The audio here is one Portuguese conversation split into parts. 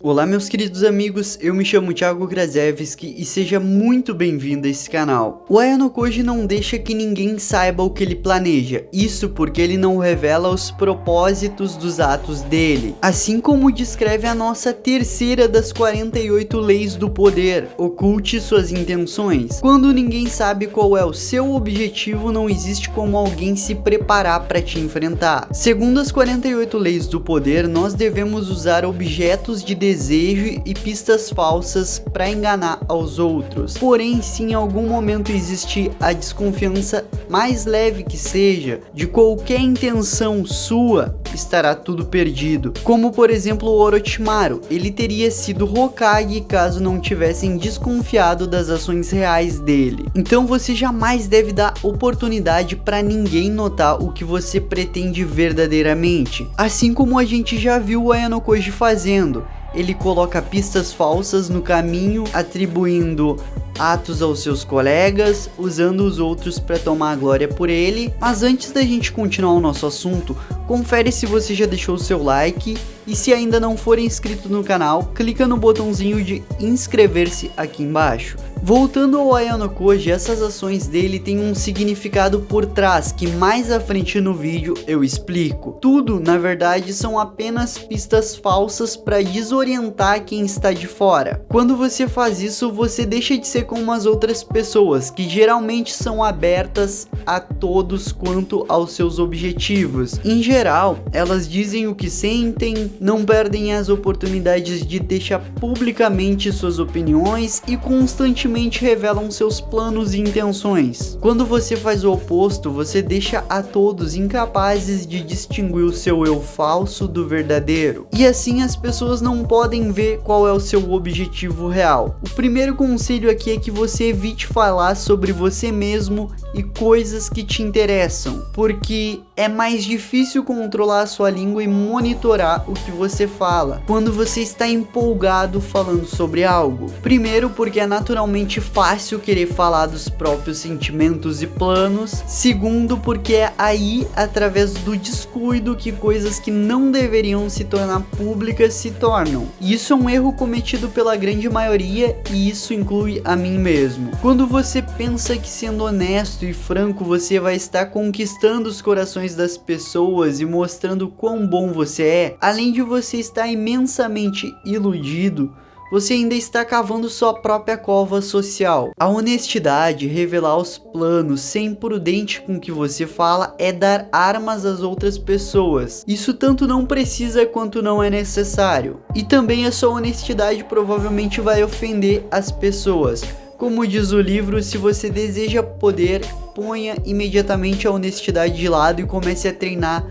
Olá meus queridos amigos, eu me chamo Thiago Grazewski e seja muito bem-vindo a esse canal. O Aya no Koji não deixa que ninguém saiba o que ele planeja, isso porque ele não revela os propósitos dos atos dele, assim como descreve a nossa terceira das 48 leis do poder, oculte suas intenções. Quando ninguém sabe qual é o seu objetivo, não existe como alguém se preparar para te enfrentar. Segundo as 48 leis do poder, nós devemos usar objetos de desejo e pistas falsas para enganar aos outros. Porém, se em algum momento existe a desconfiança, mais leve que seja, de qualquer intenção sua, estará tudo perdido. Como por exemplo o Orochimaru, ele teria sido Hokage caso não tivessem desconfiado das ações reais dele. Então você jamais deve dar oportunidade para ninguém notar o que você pretende verdadeiramente. Assim como a gente já viu o Aya no Koji fazendo. Ele coloca pistas falsas no caminho, atribuindo atos aos seus colegas, usando os outros para tomar a glória por ele. Mas antes da gente continuar o nosso assunto, confere se você já deixou o seu like e se ainda não for inscrito no canal, clica no botãozinho de inscrever-se aqui embaixo. Voltando ao Aya no Koji, essas ações dele têm um significado por trás que mais à frente no vídeo eu explico. Tudo, na verdade, são apenas pistas falsas para desorientar quem está de fora. Quando você faz isso, você deixa de ser como as outras pessoas, que geralmente são abertas a todos quanto aos seus objetivos. Em geral, elas dizem o que sentem, não perdem as oportunidades de deixar publicamente suas opiniões e constantemente revelam seus planos e intenções. Quando você faz o oposto, você deixa a todos incapazes de distinguir o seu eu falso do verdadeiro. E assim as pessoas não podem ver qual é o seu objetivo real. O primeiro conselho aqui é que você evite falar sobre você mesmo e coisas que te interessam, porque é mais difícil controlar a sua língua e monitorar o que você fala quando você está empolgado falando sobre algo. Primeiro, porque é naturalmente fácil querer falar dos próprios sentimentos e planos. Segundo, porque é aí, através do descuido, que coisas que não deveriam se tornar públicas se tornam. Isso é um erro cometido pela grande maioria e isso inclui a mim mesmo. Quando você pensa que sendo honesto e franco você vai estar conquistando os corações das pessoas e mostrando quão bom você é, além de você estar imensamente iludido, você ainda está cavando sua própria cova social. A honestidade, revelar os planos, ser imprudente com o que você fala é dar armas às outras pessoas. Isso tanto não precisa quanto não é necessário. E também a sua honestidade provavelmente vai ofender as pessoas. Como diz o livro, se você deseja poder, ponha imediatamente a honestidade de lado e comece a treinar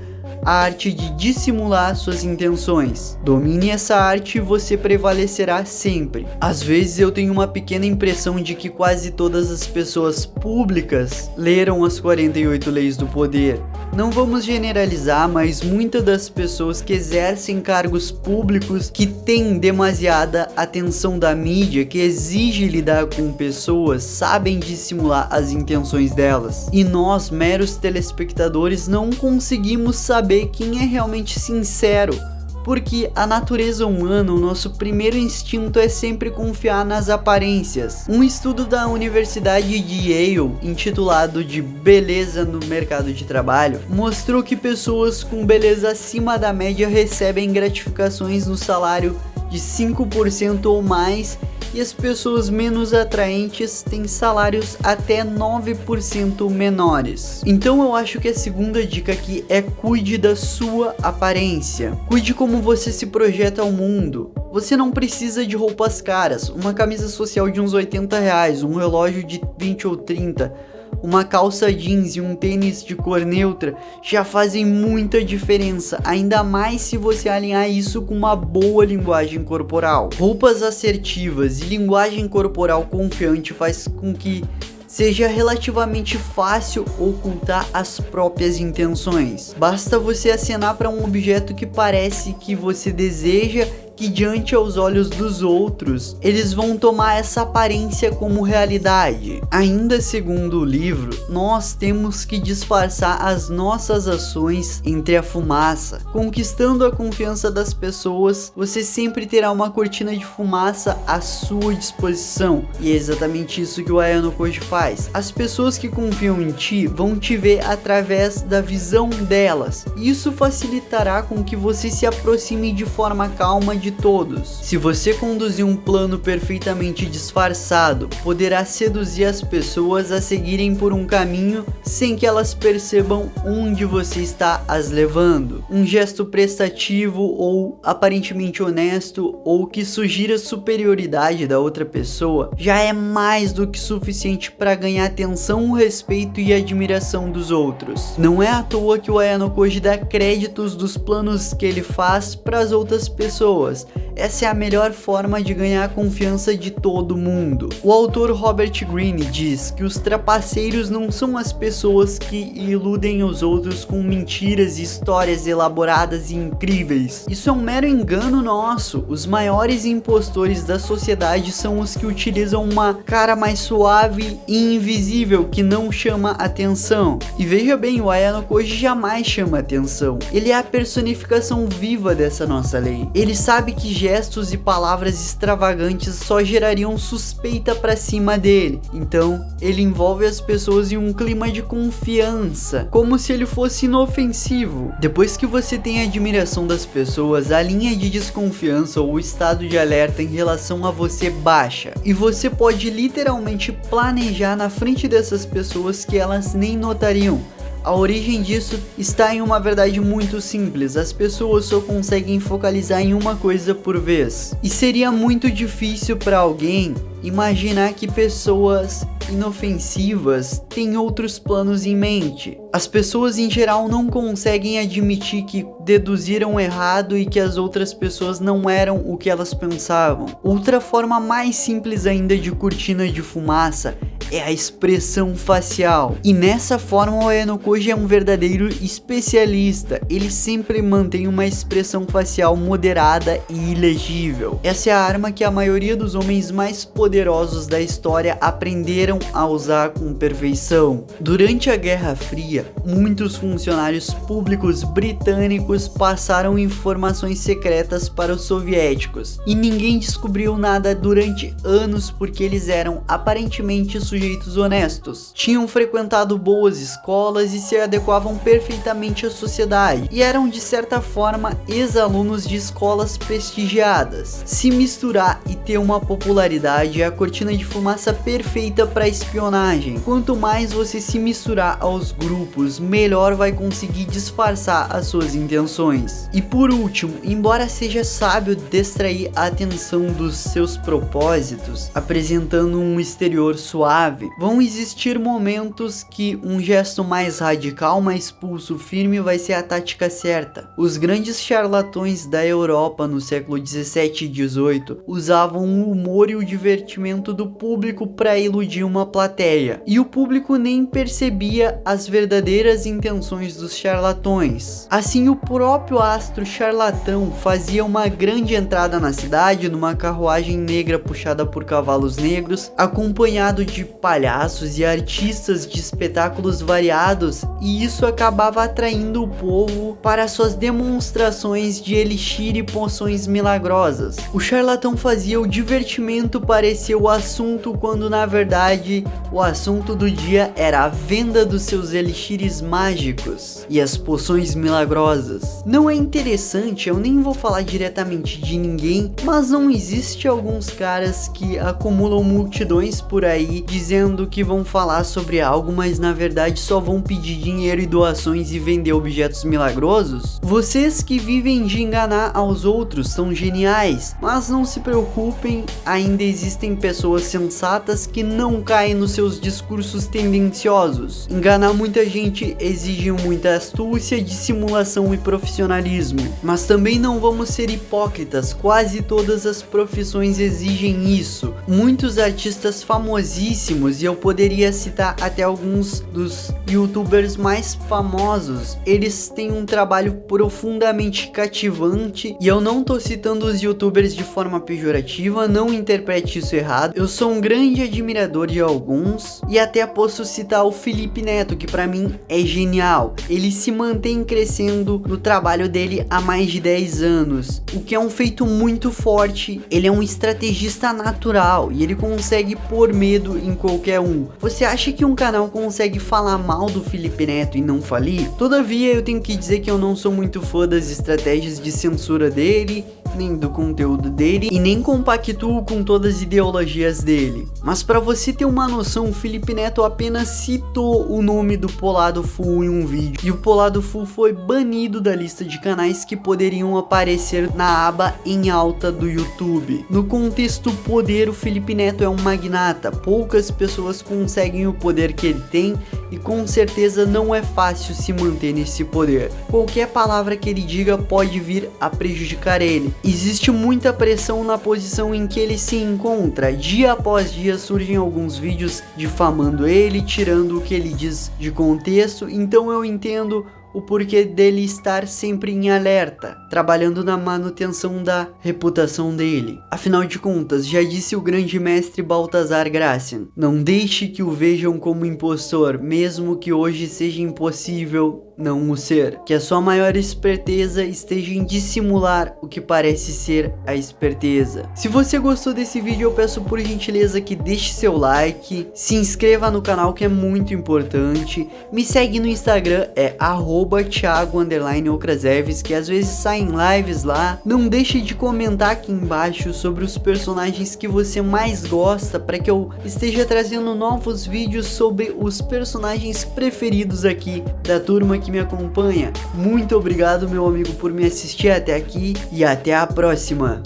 a arte de dissimular suas intenções. Domine essa arte e você prevalecerá sempre. Às vezes eu tenho uma pequena impressão de que quase todas as pessoas públicas leram as 48 leis do poder. Não vamos generalizar, mas muitas das pessoas que exercem cargos públicos, que têm demasiada atenção da mídia, que exige lidar com pessoas, sabem dissimular as intenções delas. E nós, meros telespectadores, não conseguimos saber quem é realmente sincero, porque a natureza humana, o nosso primeiro instinto é sempre confiar nas aparências. Um estudo da Universidade de Yale, intitulado de Beleza no Mercado de Trabalho, mostrou que pessoas com beleza acima da média recebem gratificações no salário de 5% ou mais, e as pessoas menos atraentes têm salários até 9% menores. Então eu acho que a segunda dica aqui é cuide da sua aparência. Cuide como você se projeta ao mundo. Você não precisa de roupas caras, uma camisa social de uns R$80, um relógio de 20 ou 30, uma calça jeans e um tênis de cor neutra já fazem muita diferença, ainda mais se você alinhar isso com uma boa linguagem corporal. Roupas assertivas e linguagem corporal confiante faz com que seja relativamente fácil ocultar as próprias intenções. Basta você acenar para um objeto que parece que você deseja que diante aos olhos dos outros, eles vão tomar essa aparência como realidade. Ainda segundo o livro, nós temos que disfarçar as nossas ações entre a fumaça. Conquistando a confiança das pessoas, você sempre terá uma cortina de fumaça à sua disposição. E é exatamente isso que o Aya no Koji faz. As pessoas que confiam em ti vão te ver através da visão delas. Isso facilitará com que você se aproxime de forma calma de todos. Se você conduzir um plano perfeitamente disfarçado, poderá seduzir as pessoas a seguirem por um caminho sem que elas percebam onde você está as levando. Um gesto prestativo ou aparentemente honesto ou que sugira superioridade da outra pessoa já é mais do que suficiente para ganhar atenção, respeito e admiração dos outros. Não é à toa que o Aya no Koji dá créditos dos planos que ele faz para as outras pessoas. Essa é a melhor forma de ganhar a confiança de todo mundo. O autor Robert Greene diz que os trapaceiros não são as pessoas que iludem os outros com mentiras e histórias elaboradas e incríveis. Isso é um mero engano nosso. Os maiores impostores da sociedade são os que utilizam uma cara mais suave e invisível que não chama atenção. E veja bem, o Aya no Koji jamais chama atenção. Ele é a personificação viva dessa nossa lei. Ele sabe que gestos e palavras extravagantes só gerariam suspeita pra cima dele. Então, ele envolve as pessoas em um clima de confiança, como se ele fosse inofensivo. Depois que você tem a admiração das pessoas, a linha de desconfiança ou o estado de alerta em relação a você baixa. E você pode literalmente planejar na frente dessas pessoas que elas nem notariam. A origem disso está em uma verdade muito simples: as pessoas só conseguem focalizar em uma coisa por vez. E seria muito difícil para alguém imaginar que pessoas inofensivas têm outros planos em mente. As pessoas em geral não conseguem admitir que deduziram errado e que as outras pessoas não eram o que elas pensavam. Outra forma mais simples ainda de cortina de fumaça é a expressão facial. E nessa forma o Aya no Koji é um verdadeiro especialista. Ele sempre mantém uma expressão facial moderada e ilegível. Essa é a arma que a maioria dos homens mais poderosos da história aprenderam a usar com perfeição. Durante a Guerra Fria, muitos funcionários públicos britânicos passaram informações secretas para os soviéticos, e ninguém descobriu nada durante anos porque eles eram aparentemente sujeitos honestos. Tinham frequentado boas escolas e se adequavam perfeitamente à sociedade, e eram de certa forma ex-alunos de escolas prestigiadas. Se misturar e ter uma popularidade é a cortina de fumaça perfeita para espionagem. Quanto mais você se misturar aos grupos, melhor vai conseguir disfarçar as suas intenções. E por último, embora seja sábio distrair a atenção dos seus propósitos, apresentando um exterior suave, vão existir momentos que um gesto mais radical, mais pulso firme vai ser a tática certa. Os grandes charlatões da Europa no século 17 e 18 usavam o humor e o divertimento do público para iludir uma plateia, e o público nem percebia as verdadeiras intenções dos charlatões. Assim, o próprio astro charlatão fazia uma grande entrada na cidade numa carruagem negra puxada por cavalos negros, acompanhado de palhaços e artistas de espetáculos variados, e isso acabava atraindo o povo para suas demonstrações de elixir e poções milagrosas. O charlatão fazia o divertimento parecer o assunto, quando na verdade o assunto do dia era a venda dos seus elixires mágicos e as poções milagrosas. Não é interessante? Eu nem vou falar diretamente de ninguém, mas não existe alguns caras que acumulam multidões por aí dizendo que vão falar sobre algo, mas na verdade só vão pedir dinheiro e doações e vender objetos milagrosos? Vocês que vivem de enganar aos outros são geniais, mas não se preocupem, preocupem, ainda existem pessoas sensatas que não caem nos seus discursos tendenciosos. Enganar muita gente exige muita astúcia, dissimulação e profissionalismo. Mas também não vamos ser hipócritas, quase todas as profissões exigem isso. Muitos artistas famosíssimos, e eu poderia citar até alguns dos youtubers mais famosos, eles têm um trabalho profundamente cativante, e eu não tô citando os youtubers de forma pejorativa, não interprete isso errado. Eu sou um grande admirador de alguns, e até posso citar o Felipe Neto, que pra mim é genial. Ele se mantém crescendo no trabalho dele há mais de 10 anos, o que é um feito muito forte. Ele é um estrategista natural e ele consegue pôr medo em qualquer um. Você acha que um canal consegue falar mal do Felipe Neto e não falir? Todavia, eu tenho que dizer que eu não sou muito fã das estratégias de censura dele, nem do conteúdo dele, e nem compactuo com todas as ideologias dele. Mas para você ter uma noção, o Felipe Neto apenas citou o nome do Polado Full em um vídeo, e o Polado Full foi banido da lista de canais que poderiam aparecer na aba em alta do YouTube. No contexto poder, o Felipe Neto é um magnata, poucas pessoas conseguem o poder que ele tem, e com certeza não é fácil se manter nesse poder. Qualquer palavra que ele diga pode vir a prejudicar ele. Existe muita pressão na posição em que ele se encontra. Dia após dia surgem alguns vídeos difamando ele, tirando o que ele diz de contexto, então eu entendo o porquê dele estar sempre em alerta, trabalhando na manutenção da reputação dele. Afinal de contas, já disse o grande mestre Baltazar Gracian, não deixe que o vejam como impostor, mesmo que hoje seja impossível não o ser. Que a sua maior esperteza esteja em dissimular o que parece ser a esperteza. Se você gostou desse vídeo, eu peço por gentileza que deixe seu like, se inscreva no canal, que é muito importante, me segue no Instagram, é @Thiago_Okrasevski, que às vezes saem lives lá. Não deixe de comentar aqui embaixo sobre os personagens que você mais gosta, para que eu esteja trazendo novos vídeos sobre os personagens preferidos aqui da turma que me acompanha. Muito obrigado, meu amigo, por me assistir até aqui, e até a próxima.